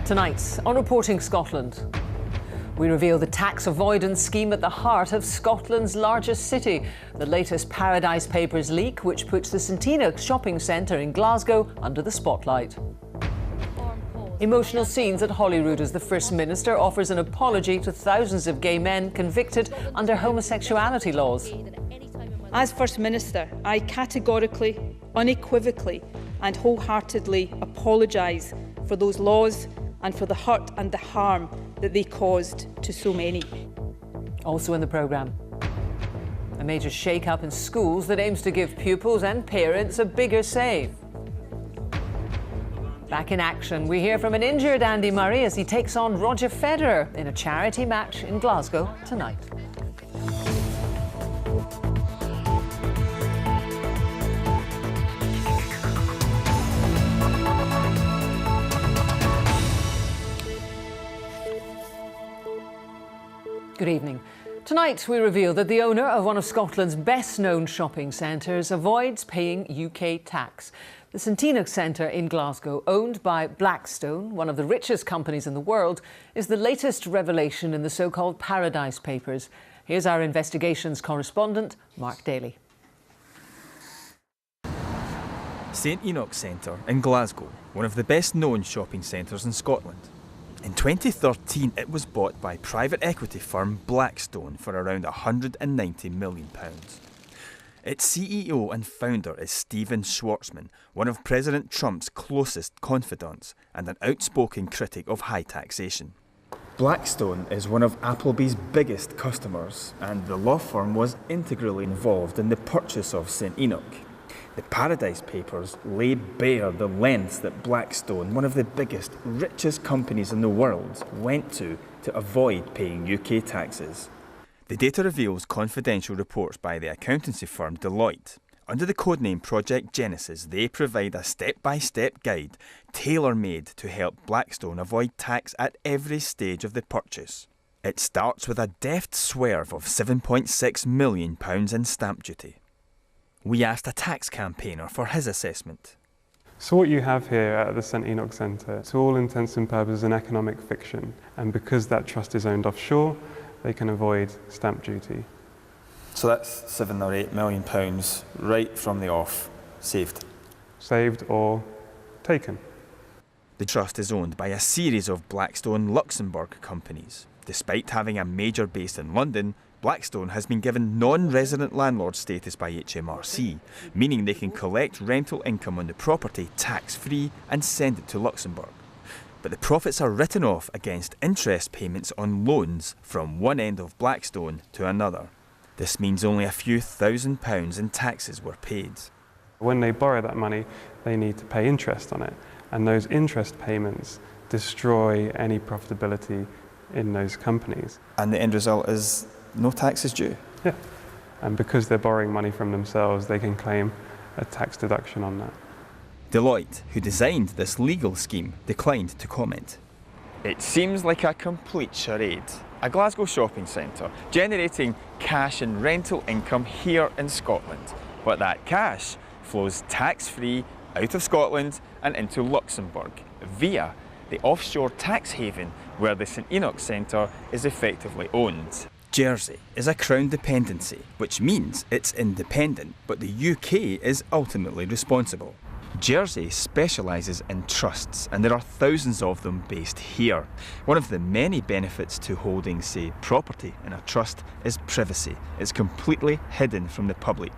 Tonight, on Reporting Scotland, we reveal the tax avoidance scheme at the heart of Scotland's largest city, the latest Paradise Papers leak, which puts the St Enoch shopping centre in Glasgow under the spotlight. Emotional scenes at Holyrood as the First Minister offers an apology to thousands of gay men convicted under homosexuality laws. As First Minister, I categorically, unequivocally and wholeheartedly apologise for those laws and for the hurt and the harm that they caused to so many. Also in the programme, a major shake-up in schools that aims to give pupils and parents a bigger say. Back in action, we hear from an injured Andy Murray as he takes on Roger Federer in a charity match in Glasgow tonight. Good evening. Tonight we reveal that the owner of one of Scotland's best-known shopping centres avoids paying UK tax. The St Enoch Centre in Glasgow, owned by Blackstone, one of the richest companies in the world, is the latest revelation in the so-called Paradise Papers. Here's our investigations correspondent, Mark Daly. St Enoch Centre in Glasgow, one of the best-known shopping centres in Scotland. In 2013, it was bought by private equity firm Blackstone for around £190 million. Its CEO and founder is Stephen Schwarzman, one of President Trump's closest confidants and an outspoken critic of high taxation. Blackstone is one of Applebee's biggest customers, and the law firm was integrally involved in the purchase of St Enoch. The Paradise Papers lay bare the lengths that Blackstone, one of the biggest, richest companies in the world, went to avoid paying UK taxes. The data reveals confidential reports by the accountancy firm Deloitte. Under the codename Project Genesis, they provide a step-by-step guide tailor-made to help Blackstone avoid tax at every stage of the purchase. It starts with a deft swerve of £7.6 million in stamp duty. We asked a tax campaigner for his assessment. So what you have here at the St Enoch Centre, to all intents and purposes, an economic fiction, and because that trust is owned offshore, they can avoid stamp duty. So that's £7 or £8 million right from the off, saved. Saved or taken. The trust is owned by a series of Blackstone Luxembourg companies. Despite having a major base in London, Blackstone has been given non-resident landlord status by HMRC, meaning they can collect rental income on the property tax-free and send it to Luxembourg. But the profits are written off against interest payments on loans from one end of Blackstone to another. This means only a few £1,000s in taxes were paid. When they borrow that money, they need to pay interest on it, and those interest payments destroy any profitability in those companies. And the end result is no tax is due? Yeah, and because they're borrowing money from themselves, they can claim a tax deduction on that. Deloitte, who designed this legal scheme, declined to comment. It seems like a complete charade. A Glasgow shopping centre generating cash and rental income here in Scotland. But that cash flows tax-free out of Scotland and into Luxembourg via the offshore tax haven where the St Enoch Centre is effectively owned. Jersey is a Crown dependency, which means it's independent, but the UK is ultimately responsible. Jersey specialises in trusts, and there are thousands of them based here. One of the many benefits to holding, say, property in a trust is privacy. It's completely hidden from the public.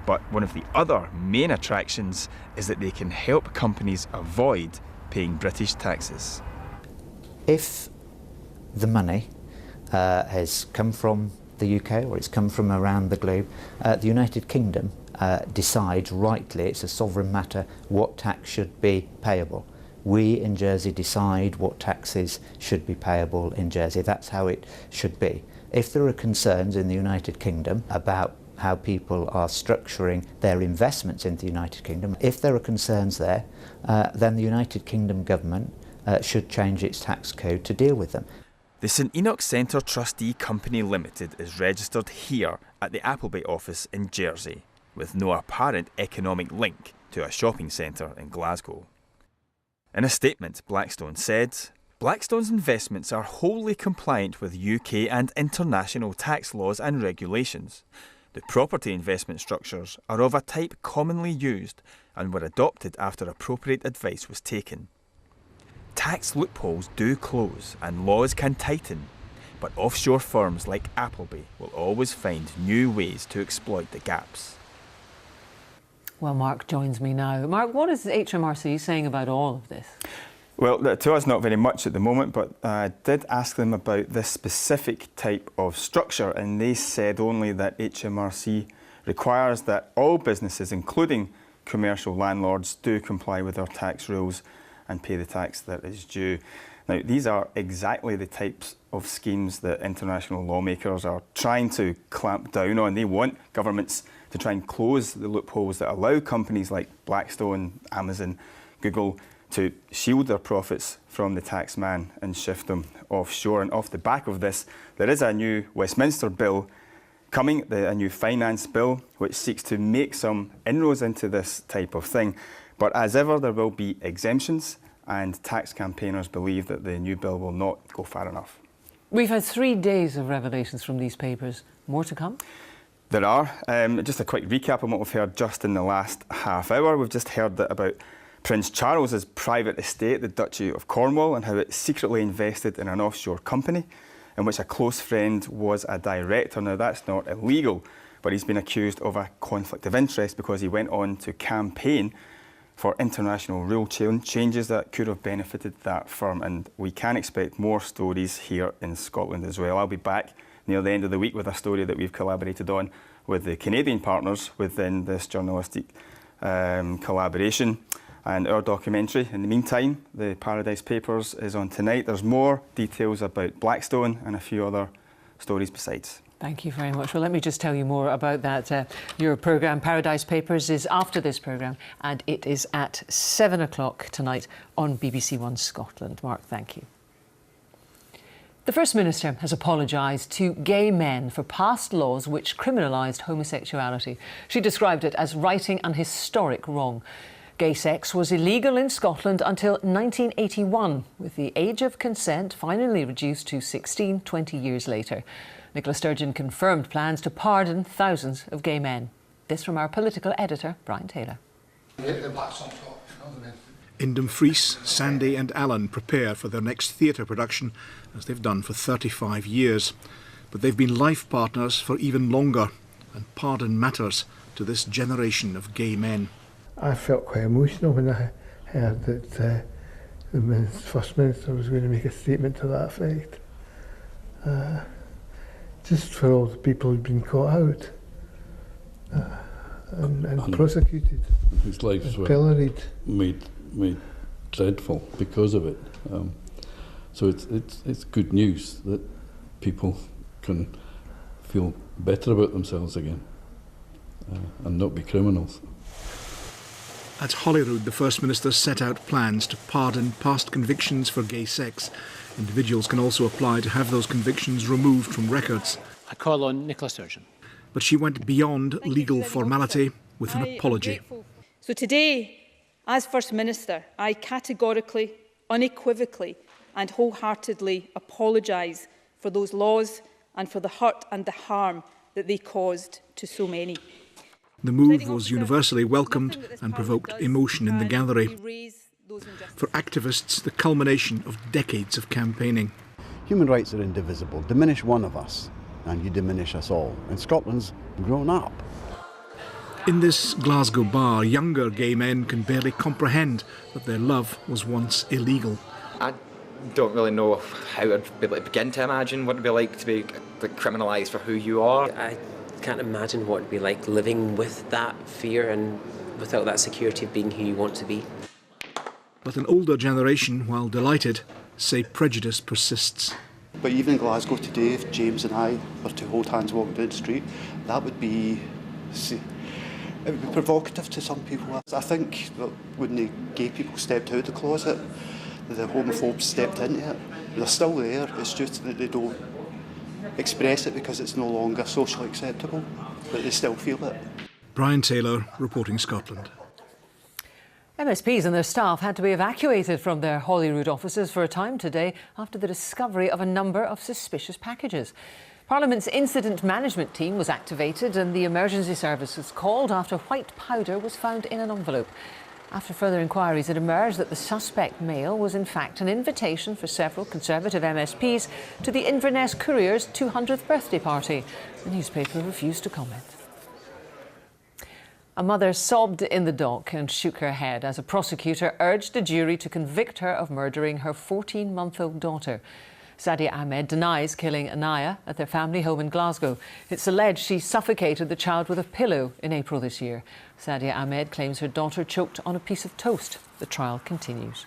But one of the other main attractions is that they can help companies avoid paying British taxes. If the money has come from the UK or it's come from around the globe, the United Kingdom decides rightly, it's a sovereign matter, what tax should be payable. We in Jersey decide what taxes should be payable in Jersey. That's how it should be. If there are concerns in the United Kingdom about how people are structuring their investments in the United Kingdom, if there are concerns there, then the United Kingdom government should change its tax code to deal with them. The St Enoch Centre Trustee Company Limited is registered here at the Appleby office in Jersey, with no apparent economic link to a shopping centre in Glasgow. In a statement, Blackstone said, Blackstone's investments are wholly compliant with UK and international tax laws and regulations. The property investment structures are of a type commonly used and were adopted after appropriate advice was taken. Tax loopholes do close and laws can tighten, but offshore firms like Appleby will always find new ways to exploit the gaps. Well, Mark joins me now. Mark, what is HMRC saying about all of this? Well, to us, not very much at the moment, but I did ask them about this specific type of structure, and they said only that HMRC requires that all businesses, including commercial landlords, do comply with their tax rules and pay the tax that is due. Now, these are exactly the types of schemes that international lawmakers are trying to clamp down on. They want governments to try and close the loopholes that allow companies like Blackstone, Amazon, Google to shield their profits from the tax man and shift them offshore. And off the back of this, there is a new Westminster bill coming, a new finance bill, which seeks to make some inroads into this type of thing. But as ever, there will be exemptions, and tax campaigners believe that the new bill will not go far enough. We've had 3 days of revelations from these papers. More to come? There are. Just a quick recap on what we've heard just in the last half hour. We've just heard that about Prince Charles's private estate, the Duchy of Cornwall, and how it secretly invested in an offshore company in which a close friend was a director. Now, that's not illegal, but he's been accused of a conflict of interest because he went on to campaign for international rule changes that could have benefited that firm. And we can expect more stories here in Scotland as well. I'll be back near the end of the week with a story that we've collaborated on with the Canadian partners within this journalistic collaboration. And our documentary, in the meantime, the Paradise Papers, is on tonight. There's more details about Blackstone and a few other stories besides. Thank you very much. Well, let me just tell you more about that. Your programme, Paradise Papers, is after this programme, and it is at 7 o'clock tonight on BBC One Scotland. Mark, thank you. The First Minister has apologised to gay men for past laws which criminalised homosexuality. She described it as righting an historic wrong. Gay sex was illegal in Scotland until 1981, with the age of consent finally reduced to 16 20 years later. Nicola Sturgeon confirmed plans to pardon thousands of gay men. This from our political editor, Brian Taylor. In Dumfries, Sandy and Alan prepare for their next theatre production, as they've done for 35 years. But they've been life partners for even longer, and pardon matters to this generation of gay men. I felt quite emotional when I heard that the First Minister was going to make a statement to that effect. Just for all the people who'd been caught out and prosecuted, whose lives were pilloried, made dreadful because of it. So it's good news that people can feel better about themselves again and not be criminals. At Holyrood, the First Minister set out plans to pardon past convictions for gay sex. Individuals can also apply to have those convictions removed from records. I call on Nicola Sturgeon. But she went beyond legal formality with an apology. So today, as First Minister, I categorically, unequivocally and wholeheartedly apologise for those laws and for the hurt and the harm that they caused to so many. The move was universally welcomed and provoked emotion in the gallery. For activists, the culmination of decades of campaigning. Human rights are indivisible. Diminish one of us and you diminish us all. And Scotland's grown up. In this Glasgow bar, younger gay men can barely comprehend that their love was once illegal. I don't really know how I'd be able to begin to imagine what it'd be like to be criminalised for who you are. I can't imagine what it'd be like living with that fear and without that security of being who you want to be. But an older generation, while delighted, say prejudice persists. But even in Glasgow today, if James and I were to hold hands walking down the street, that would be provocative to some people. I think that when the gay people stepped out of the closet, the homophobes stepped into it. They're still there, it's just that they don't express it because it's no longer socially acceptable, but they still feel it. Brian Taylor, reporting Scotland. MSPs and their staff had to be evacuated from their Holyrood offices for a time today after the discovery of a number of suspicious packages. Parliament's incident management team was activated and the emergency service was called after white powder was found in an envelope. After further inquiries, it emerged that the suspect mail was in fact an invitation for several Conservative MSPs to the Inverness Courier's 200th birthday party. The newspaper refused to comment. A mother sobbed in the dock and shook her head as a prosecutor urged a jury to convict her of murdering her 14-month-old daughter. Sadia Ahmed denies killing Anaya at their family home in Glasgow. It's alleged she suffocated the child with a pillow in April this year. Sadia Ahmed claims her daughter choked on a piece of toast. The trial continues.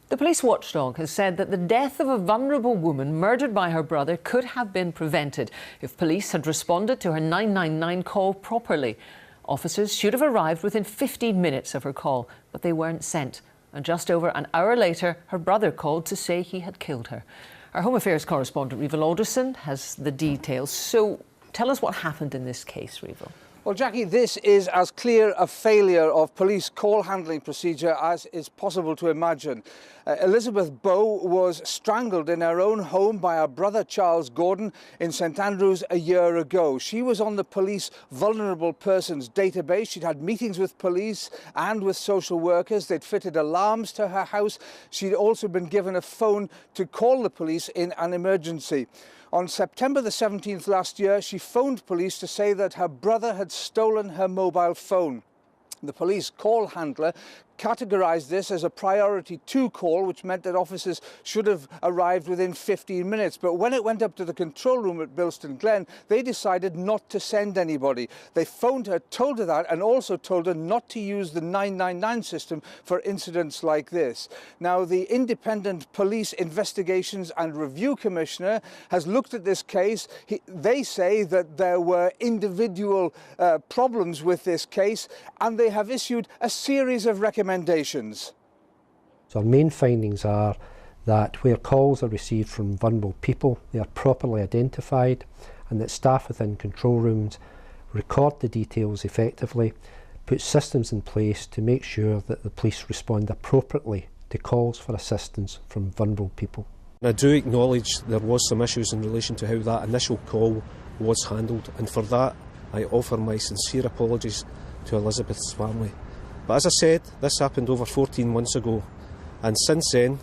The police watchdog has said that the death of a vulnerable woman murdered by her brother could have been prevented if police had responded to her 999 call properly. Officers should have arrived within 15 minutes of her call, but they weren't sent. And just over an hour later, her brother called to say he had killed her. Our Home Affairs correspondent, Rival Alderson, has the details. So tell us what happened in this case, Rival. Well, Jackie, this is as clear a failure of police call handling procedure as is possible to imagine. Elizabeth Bow was strangled in her own home by her brother Charles Gordon in St Andrews a year ago. She was on the police vulnerable persons database. She'd had meetings with police and with social workers. They'd fitted alarms to her house. She'd also been given a phone to call the police in an emergency. On September the 17th last year, she phoned police to say that her brother had stolen her mobile phone. The police call handler categorised this as a priority 2 call, which meant that officers should have arrived within 15 minutes. But when it went up to the control room at Bilston Glen, they decided not to send anybody. They phoned her, told her that, and also told her not to use the 999 system for incidents like this. Now, the Independent Police Investigations and Review Commissioner has looked at this case. They say that there were individual problems with this case, and they have issued a series of recommendations. So our main findings are that where calls are received from vulnerable people, they are properly identified, and that staff within control rooms record the details effectively, put systems in place to make sure that the police respond appropriately to calls for assistance from vulnerable people. I do acknowledge there was some issues in relation to how that initial call was handled, and for that I offer my sincere apologies to Elizabeth's family. But as I said, this happened over 14 months ago, and since then,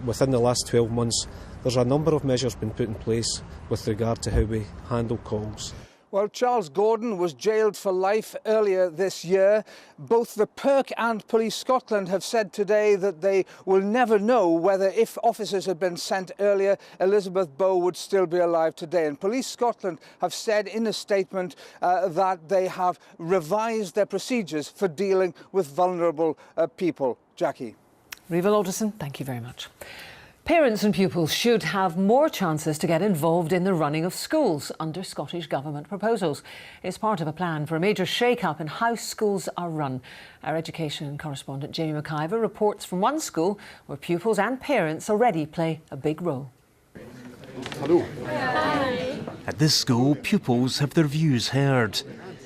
within the last 12 months, there's a number of measures been put in place with regard to how we handle calls. Well, Charles Gordon was jailed for life earlier this year. Both the PERC and Police Scotland have said today that they will never know whether, if officers had been sent earlier, Elizabeth Bow would still be alive today. And Police Scotland have said in a statement that they have revised their procedures for dealing with vulnerable people. Jackie. Rival Alderson, thank you very much. Parents and pupils should have more chances to get involved in the running of schools under Scottish Government proposals. It's part of a plan for a major shake-up in how schools are run. Our education correspondent Jamie McIver reports from one school where pupils and parents already play a big role. Hello. Hi. At this school, pupils have their views heard.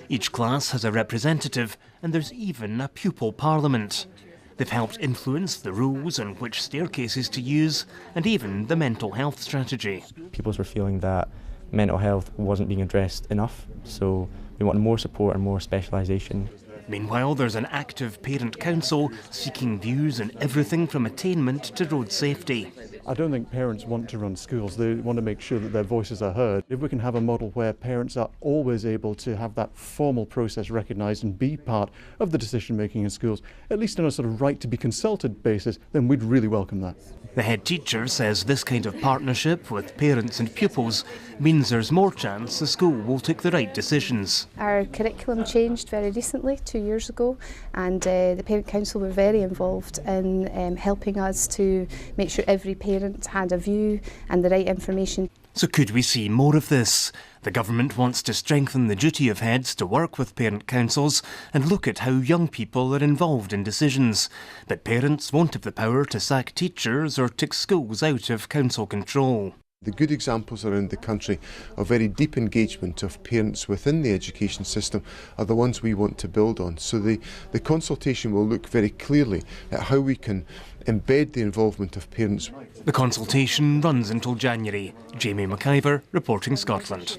Each class has a representative, and there's even a pupil parliament. They've helped influence the rules on which staircases to use and even the mental health strategy. Pupils were feeling that mental health wasn't being addressed enough, so we wanted more support and more specialisation. Meanwhile, there's an active parent council seeking views on everything from attainment to road safety. I don't think parents want to run schools. They want to make sure that their voices are heard. If we can have a model where parents are always able to have that formal process recognised and be part of the decision making in schools, at least on a sort of right to be consulted basis, then we'd really welcome that. The head teacher says this kind of partnership with parents and pupils means there's more chance the school will take the right decisions. Our curriculum changed very recently, 2 years ago, and the Parent Council were very involved in helping us to make sure every parent had a view and the right information. So could we see more of this? The government wants to strengthen the duty of heads to work with parent councils and look at how young people are involved in decisions. But parents won't have the power to sack teachers or take schools out of council control. The good examples around the country of very deep engagement of parents within the education system are the ones we want to build on. So the consultation will look very clearly at how we can embed the involvement of parents. The consultation runs until January. Jamie McIver, reporting Scotland.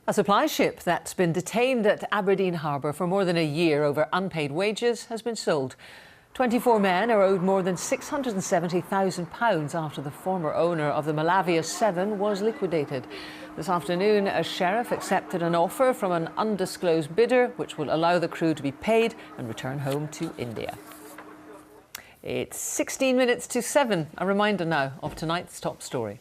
A supply ship that's been detained at Aberdeen Harbour for more than a year over unpaid wages has been sold. 24 men are owed more than £670,000 after the former owner of the Malavia 7 was liquidated. This afternoon, a sheriff accepted an offer from an undisclosed bidder, which will allow the crew to be paid and return home to India. It's 16 minutes to 7. A reminder now of tonight's top story.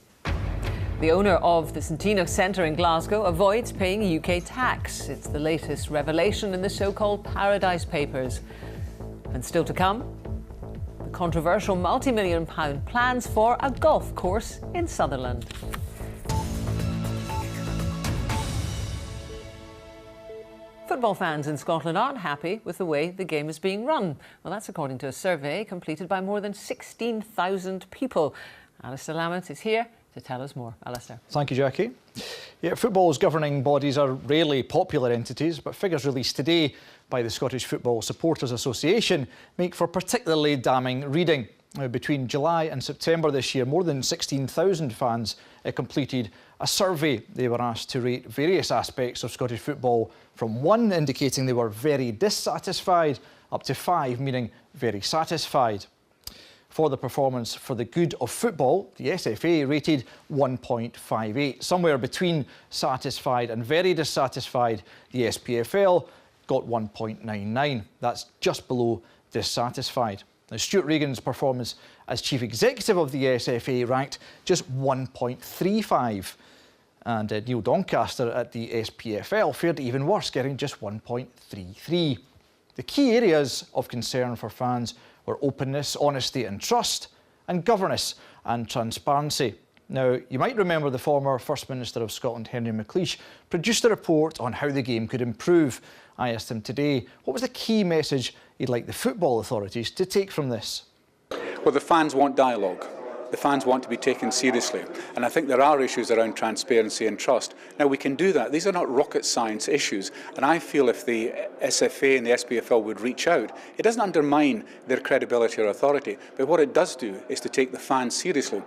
The owner of the Centeno Centre in Glasgow avoids paying UK tax. It's the latest revelation in the so-called Paradise Papers. And still to come, the controversial multi-million-pound plans for a golf course in Sutherland. Football fans in Scotland aren't happy with the way the game is being run. Well, that's according to a survey completed by more than 16,000 people. Alistair Lamont is here to tell us more. Alistair. Thank you, Jackie. Yeah, football's governing bodies are rarely popular entities, but figures released today by the Scottish Football Supporters Association make for particularly damning reading. Between July and September this year, more than 16,000 fans completed a survey. They were asked to rate various aspects of Scottish football, from 1 indicating they were very dissatisfied up to 5 meaning very satisfied. For the performance for the good of football, the SFA rated 1.58. Somewhere between satisfied and very dissatisfied, the SPFL got 1.99. That's just below dissatisfied. Now, Stuart Regan's performance as Chief Executive of the SFA ranked just 1.35. And Neil Doncaster at the SPFL fared even worse, getting just 1.33. The key areas of concern for fans were openness, honesty and trust, and governance and transparency. Now, you might remember the former First Minister of Scotland, Henry McLeish, produced a report on how the game could improve. I asked him today what was the key message he'd like the football authorities to take from this. Well, the fans want dialogue. The fans want to be taken seriously. And I think there are issues around transparency and trust. Now, we can do that. These are not rocket science issues. And I feel if the SFA and the SPFL would reach out, it doesn't undermine their credibility or authority. But what it does do is to take the fans seriously.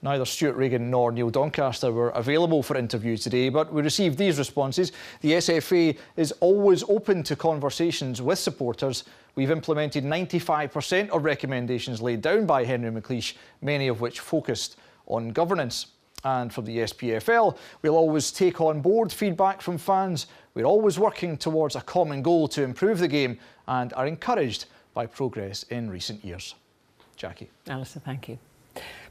Neither Stuart Regan nor Neil Doncaster were available for interview today, but we received these responses. The SFA is always open to conversations with supporters. We've implemented 95% of recommendations laid down by Henry McLeish, many of which focused on governance. And for the SPFL, we'll always take on board feedback from fans. We're always working towards a common goal to improve the game and are encouraged by progress in recent years. Jackie. Alistair, thank you.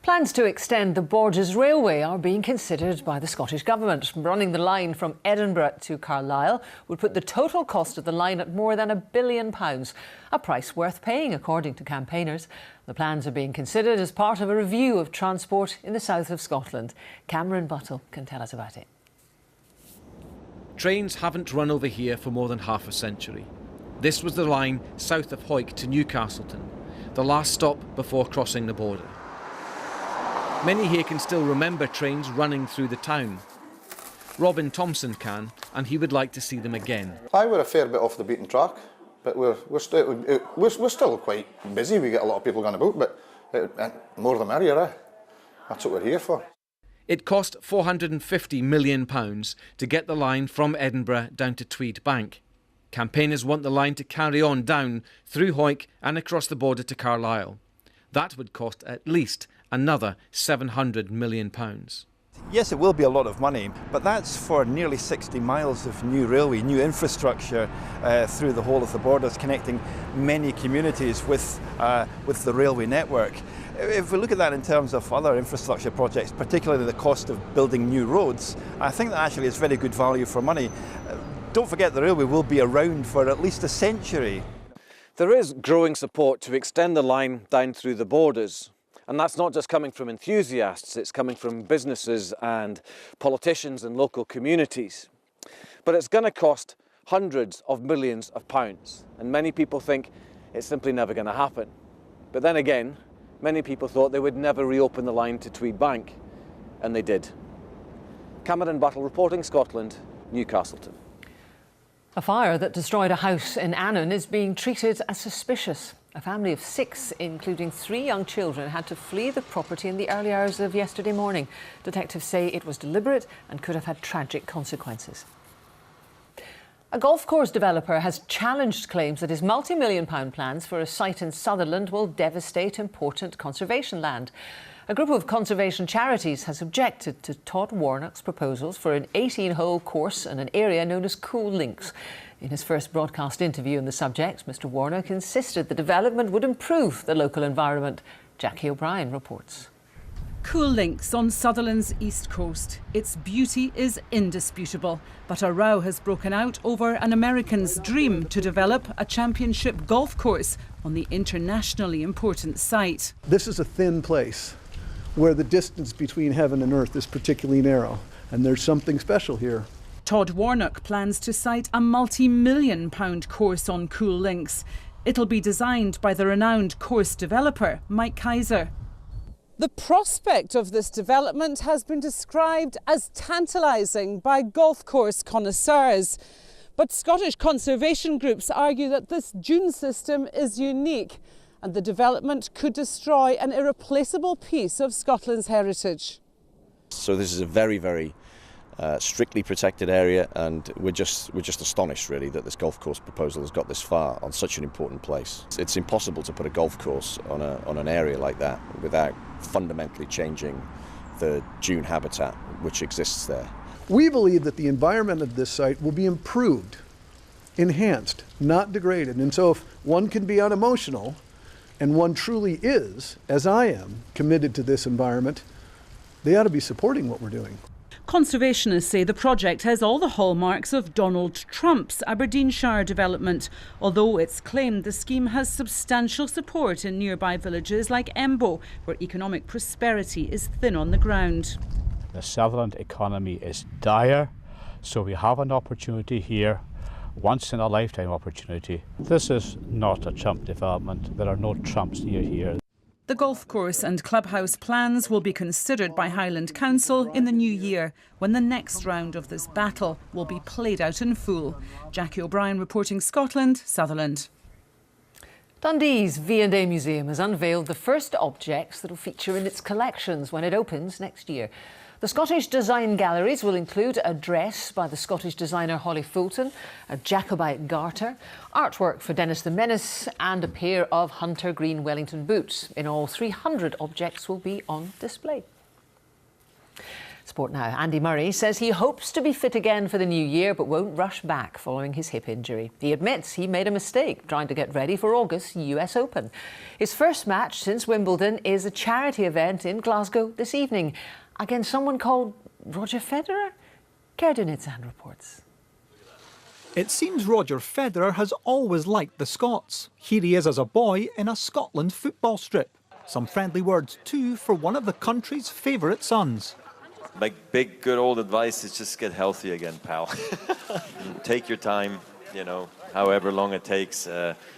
Plans to extend the Borgias Railway are being considered by the Scottish Government. Running the line from Edinburgh to Carlisle would put the total cost of the line at more than £1 billion, a price worth paying, according to campaigners. The plans are being considered as part of a review of transport in the south of Scotland. Cameron Buttle can tell us about it. Trains haven't run over here for more than half a century. This was the line south of Hawick to Newcastleton, the last stop before crossing the border. Many here can still remember trains running through the town. Robin Thompson can, and he would like to see them again. We're a fair bit off the beaten track, but we're still quite busy. We get a lot of people going about, but more the merrier, eh? That's what we're here for. It cost £450 million to get the line from Edinburgh down to Tweed Bank. Campaigners want the line to carry on down through Hawick and across the border to Carlisle. That would cost at least another £700 million. Yes, it will be a lot of money, but that's for nearly 60 miles of new railway, new infrastructure through the whole of the borders, connecting many communities with the railway network. If we look at that in terms of other infrastructure projects, particularly the cost of building new roads, I think that actually is very good value for money. Don't forget the railway will be around for at least a century. There is growing support to extend the line down through the borders. And that's not just coming from enthusiasts, it's coming from businesses and politicians and local communities. But it's going to cost hundreds of millions of pounds. And many people think it's simply never going to happen. But then again, Many people thought they would never reopen the line to Tweed Bank, and they did. Cameron Battle reporting, Scotland, Newcastleton. A fire that destroyed a house in Annan is being treated as suspicious. A family of 6, including 3 young children, had to flee the property in the early hours of yesterday morning. Detectives say it was deliberate and could have had tragic consequences. A golf course developer has challenged claims that his multi-million-pound plans for a site in Sutherland will devastate important conservation land. A group of conservation charities has objected to Todd Warnock's proposals for an 18-hole course in an area known as Cool Links. In his first broadcast interview on the subject, Mr Warnock insisted the development would improve the local environment. Jackie O'Brien reports. Cool Links on Sutherland's east coast. Its beauty is indisputable, but a row has broken out over an American's dream to develop a championship golf course on the internationally important site. This is a thin place where the distance between heaven and earth is particularly narrow, and there's something special here. Todd Warnock plans to site a multi-million-pound course on Cool Links. It'll be designed by the renowned course developer, Mike Kaiser. The prospect of this development has been described as tantalising by golf course connoisseurs. But Scottish conservation groups argue that this dune system is unique and the development could destroy an irreplaceable piece of Scotland's heritage. So this is a very, very strictly protected area, and we're just astonished really that this golf course proposal has got this far on such an important place. It's impossible to put a golf course on an area like that without fundamentally changing the dune habitat which exists there. We believe that the environment of this site will be improved, enhanced, not degraded. And so if one can be unemotional, and one truly is, as I am, committed to this environment, they ought to be supporting what we're doing. Conservationists say the project has all the hallmarks of Donald Trump's Aberdeenshire development, although it's claimed the scheme has substantial support in nearby villages like Embo, where economic prosperity is thin on the ground. The Sutherland economy is dire, so we have an opportunity here, once in a lifetime opportunity. This is not a Trump development. There are no Trumps near here. The golf course and clubhouse plans will be considered by Highland Council in the new year, when the next round of this battle will be played out in full. Jackie O'Brien reporting, Scotland, Sutherland. Dundee's V&A Museum has unveiled the first objects that will feature in its collections when it opens next year. The Scottish Design Galleries will include a dress by the Scottish designer Holly Fulton, a Jacobite garter, artwork for Dennis the Menace and a pair of hunter green Wellington boots. In all, 300 objects will be on display. Sport now. Andy Murray says he hopes to be fit again for the new year but won't rush back following his hip injury. He admits he made a mistake trying to get ready for August's US Open. His first match since Wimbledon is a charity event in Glasgow this evening against someone called Roger Federer. Kerdunitsan reports. It seems Roger Federer has always liked the Scots. Here he is as a boy in a Scotland football strip. Some friendly words too for one of the country's favourite sons. My big good old advice is just get healthy again, pal. Take your time, however long it takes.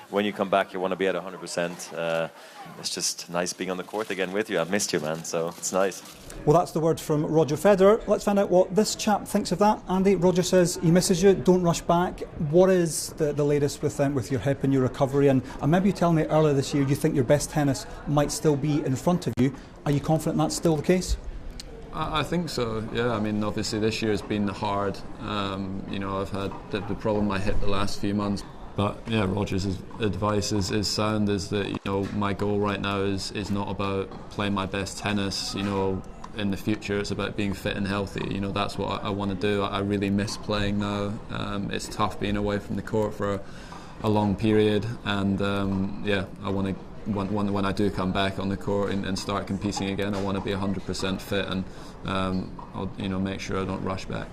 When you come back, you want to be at 100%. It's just nice being on the court again with you. I've missed you, man, so it's nice. Well, that's the word from Roger Federer. Let's find out what this chap thinks of that. Andy, Roger says he misses you, don't rush back. What is the latest with your hip and your recovery? And maybe you tell me earlier this year you think your best tennis might still be in front of you. Are you confident that's still the case? I think so, yeah. I mean, obviously this year has been hard. I've had the problem with my hip the last few months. But yeah, Roger's advice is sound, is that, my goal right now is not about playing my best tennis, in the future. It's about being fit and healthy. That's what I want to do. I really miss playing now. It's tough being away from the court for a long period, and I want to. When I do come back on the court and start competing again, I want to be 100% fit, and I'll make sure I don't rush back.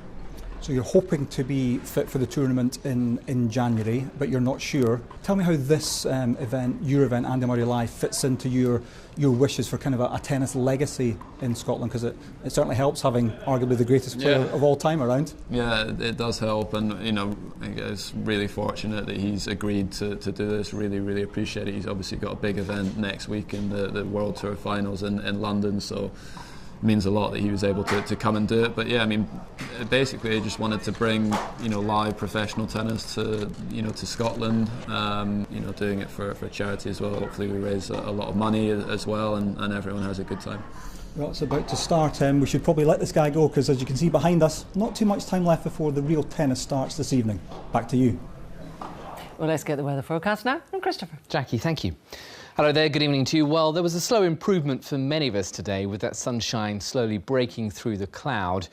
So you're hoping to be fit for the tournament in January, but you're not sure. Tell me how this event, your event, Andy Murray Live, fits into your wishes for kind of a tennis legacy in Scotland, because it certainly helps having arguably the greatest player of all time around. Yeah, it does help, and you know, I guess really fortunate that he's agreed to do this. Really appreciate it. He's obviously got a big event next week in the World Tour Finals in London, so it means a lot that he was able to come and do it. But yeah, I mean, basically I just wanted to bring, you know, live professional tennis to, you know, to Scotland, you know, doing it for charity as well. Hopefully we raise a lot of money as well, and everyone has a good time. Well, it's about to start. We should probably let this guy go, because as you can see behind us, not too much time left before the real tennis starts this evening. Back to you. Well, let's get the weather forecast now from Christopher. Jackie, thank you. Hello there, good evening to you. Well, there was a slow improvement for many of us today, with that sunshine slowly breaking through the cloud.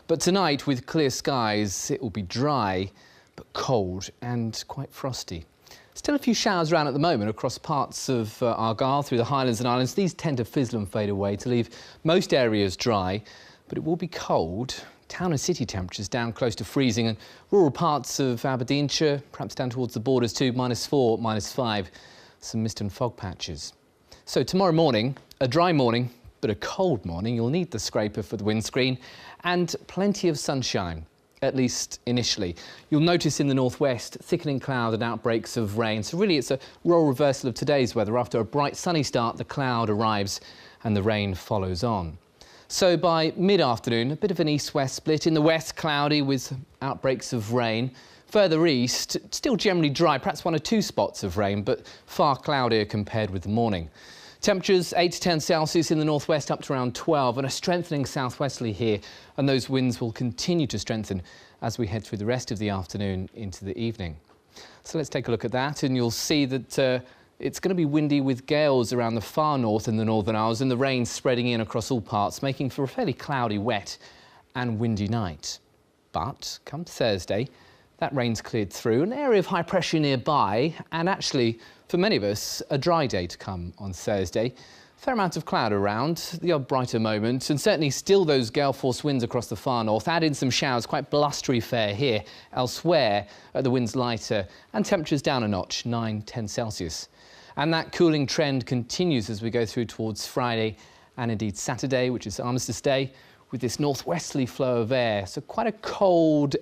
But tonight, with clear skies, it will be dry, but cold and quite frosty. Still a few showers around at the moment across parts of Argyll, through the Highlands and Islands. These tend to fizzle and fade away to leave most areas dry, but it will be cold. Town and city temperatures down close to freezing, and rural parts of Aberdeenshire, perhaps down towards the borders too, -4, -5. Some mist and fog patches. So tomorrow morning, a dry morning, but a cold morning. You'll need the scraper for the windscreen, and plenty of sunshine, at least initially. You'll notice in the northwest thickening cloud and outbreaks of rain. So really it's a role reversal of today's weather. After a bright sunny start, the cloud arrives and the rain follows on. So by mid-afternoon, a bit of an east-west split. In the west, cloudy with outbreaks of rain. Further east, still generally dry, perhaps 1 or 2 spots of rain, but far cloudier compared with the morning. Temperatures 8 to 10 Celsius in the northwest, up to around 12, and a strengthening southwesterly here, and those winds will continue to strengthen as we head through the rest of the afternoon into the evening. So let's take a look at that, and you'll see that it's going to be windy with gales around the far north and the Northern Isles, and the rain spreading in across all parts, making for a fairly cloudy, wet and windy night. But come Thursday, that rain's cleared through, an area of high pressure nearby, and actually, for many of us, a dry day to come on Thursday. Fair amount of cloud around, the odd brighter moment, and certainly still those gale-force winds across the far north. Add in some showers, quite blustery fare here. Elsewhere, the wind's lighter, and temperatures down a notch, 9, 10 Celsius. And that cooling trend continues as we go through towards Friday and indeed Saturday, which is Armistice Day, with this northwesterly flow of air. So quite a cold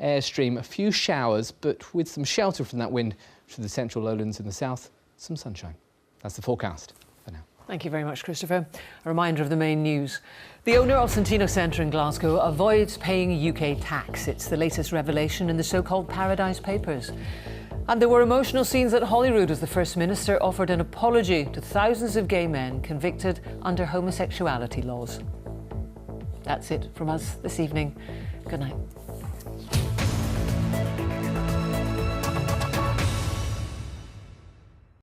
airstream, a few showers, but with some shelter from that wind to the central lowlands in the south, some sunshine. That's the forecast for now. Thank you very much, Christopher. A reminder of the main news. The owner of Santino Centre in Glasgow avoids paying UK tax. It's the latest revelation in the so-called Paradise Papers. And there were emotional scenes at Holyrood as the First Minister offered an apology to thousands of gay men convicted under homosexuality laws. That's it from us this evening. Good night.